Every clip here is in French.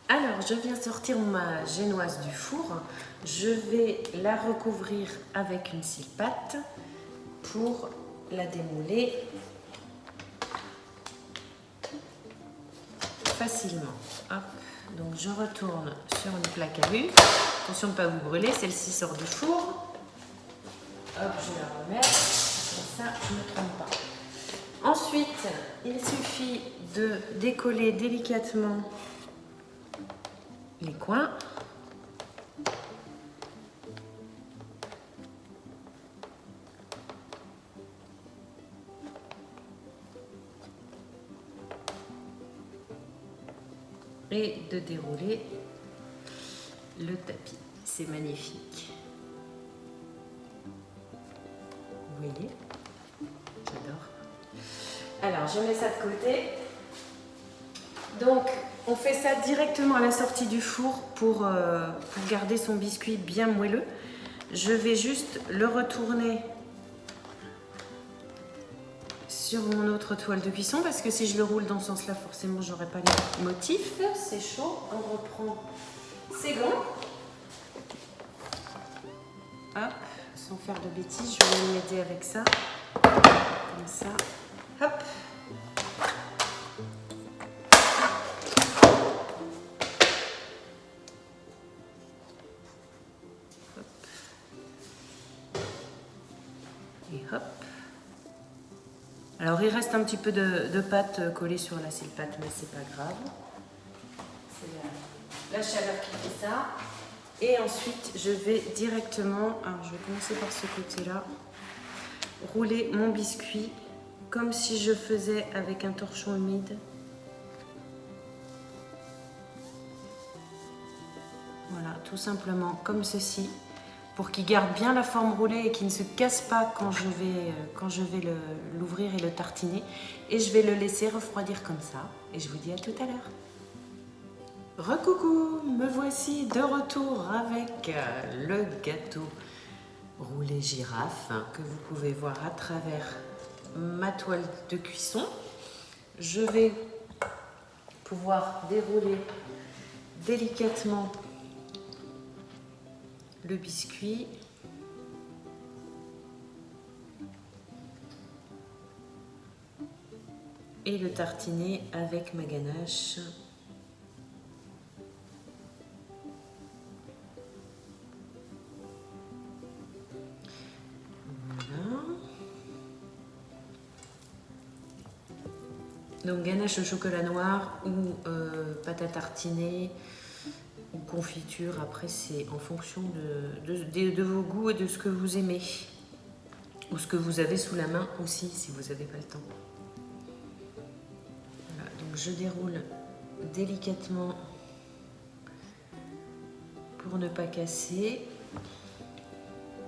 Alors, je viens sortir ma génoise du four. Je vais la recouvrir avec une scie pâte pour la démouler facilement. Hop. Donc, je retourne sur une plaque à vue. Attention de ne pas vous brûler, celle-ci sort du four. Hop, je la remets. Comme ça, je ne me trompe pas. Ensuite, il suffit de décoller délicatement les coins. Et de dérouler le tapis. C'est magnifique. Vous voyez? J'adore. Alors, je mets ça de côté. Donc, on fait ça directement à la sortie du four pour garder son biscuit bien moelleux. Je vais juste le retourner sur mon autre toile de cuisson parce que si je le roule dans ce sens-là, forcément, j'aurai pas les motifs. C'est chaud. On reprend ses gants. Hop, sans faire de bêtises, je vais m'aider avec ça. Comme ça. Hop. Et hop. Alors il reste un petit peu de pâte collée sur la scie pâte, mais c'est pas grave. C'est la chaleur qui fait ça. Et ensuite je vais directement, alors je vais commencer par ce côté-là, rouler mon biscuit comme si je faisais avec un torchon humide. Voilà, tout simplement comme ceci, pour qu'il garde bien la forme roulée et qu'il ne se casse pas quand je vais l'ouvrir et le tartiner. Et je vais le laisser refroidir comme ça. Et je vous dis à tout à l'heure. Recoucou, me voici de retour avec le gâteau roulé girafe que vous pouvez voir à travers ma toile de cuisson. Je vais pouvoir dérouler délicatement le biscuit. Et le tartiner avec ma ganache. Voilà. Donc ganache au chocolat noir ou pâte à tartiner ou confiture. Après, c'est en fonction de vos goûts et de ce que vous aimez. Ou ce que vous avez sous la main aussi, si vous n'avez pas le temps. Voilà, donc je déroule délicatement pour ne pas casser.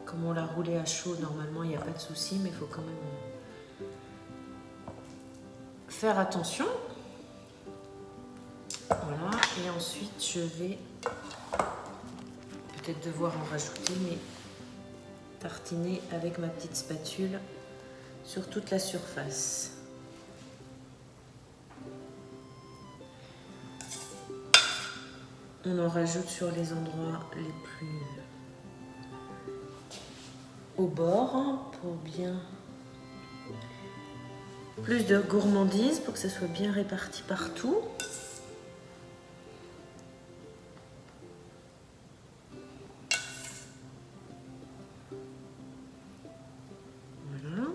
Comme on l'a roulé à chaud, normalement il n'y a pas de souci, mais il faut quand même faire attention. Voilà, et ensuite je vais peut-être devoir en rajouter, mais tartiner avec ma petite spatule sur toute la surface. On en rajoute sur les endroits les plus au bord pour bien plus de gourmandise, pour que ça soit bien réparti partout. Voilà.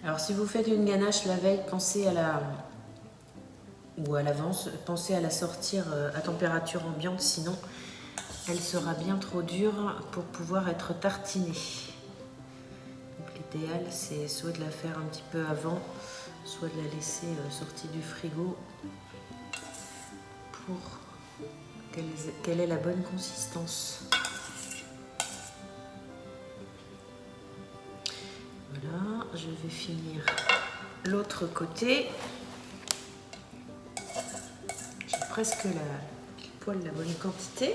Alors si vous faites une ganache la veille, pensez à l'avance, pensez à la sortir à température ambiante, sinon elle sera bien trop dure pour pouvoir être tartinée. L'idéal, c'est soit de la faire un petit peu avant, soit de la laisser sortie du frigo pour qu'elle ait la bonne consistance. Voilà, je vais finir l'autre côté. J'ai presque la poêle la bonne quantité.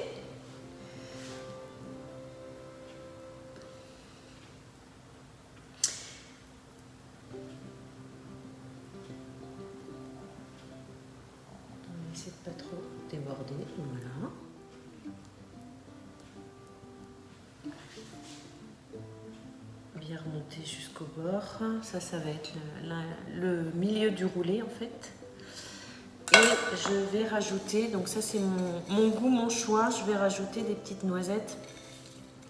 essayer de pas trop déborder. Voilà. Bien remonter jusqu'au bord. Ça va être le milieu du roulé en fait. Et je vais rajouter, donc ça c'est mon goût, mon choix, je vais rajouter des petites noisettes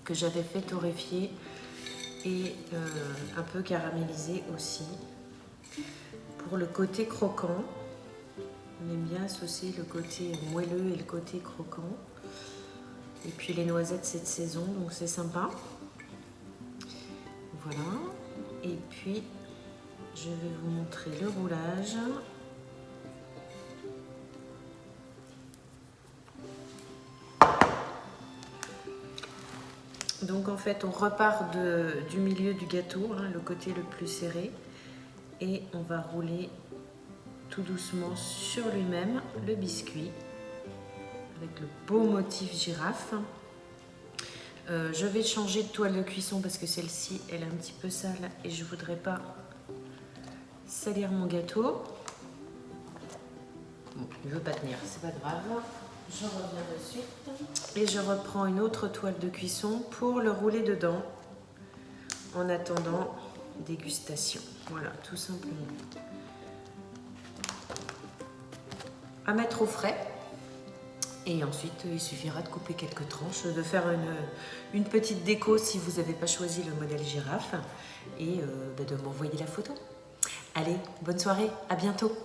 que j'avais fait torréfier et un peu caraméliser aussi. Pour le côté croquant, on aime bien associer le côté moelleux et le côté croquant. Et puis les noisettes c'est de saison, donc c'est sympa. Voilà. Et puis je vais vous montrer le roulage. Donc en fait on repart du milieu du gâteau, hein, le côté le plus serré, et on va rouler tout doucement sur lui-même le biscuit avec le beau motif girafe. Je vais changer de toile de cuisson parce que celle-ci elle est un petit peu sale et je voudrais pas salir mon gâteau. Bon, il veut pas tenir, c'est pas grave. Je reviens de suite et je reprends une autre toile de cuisson pour le rouler dedans en attendant dégustation. Voilà, tout simplement. À mettre au frais et ensuite il suffira de couper quelques tranches, de faire une petite déco si vous n'avez pas choisi le modèle girafe et de m'envoyer la photo. Allez, bonne soirée, à bientôt.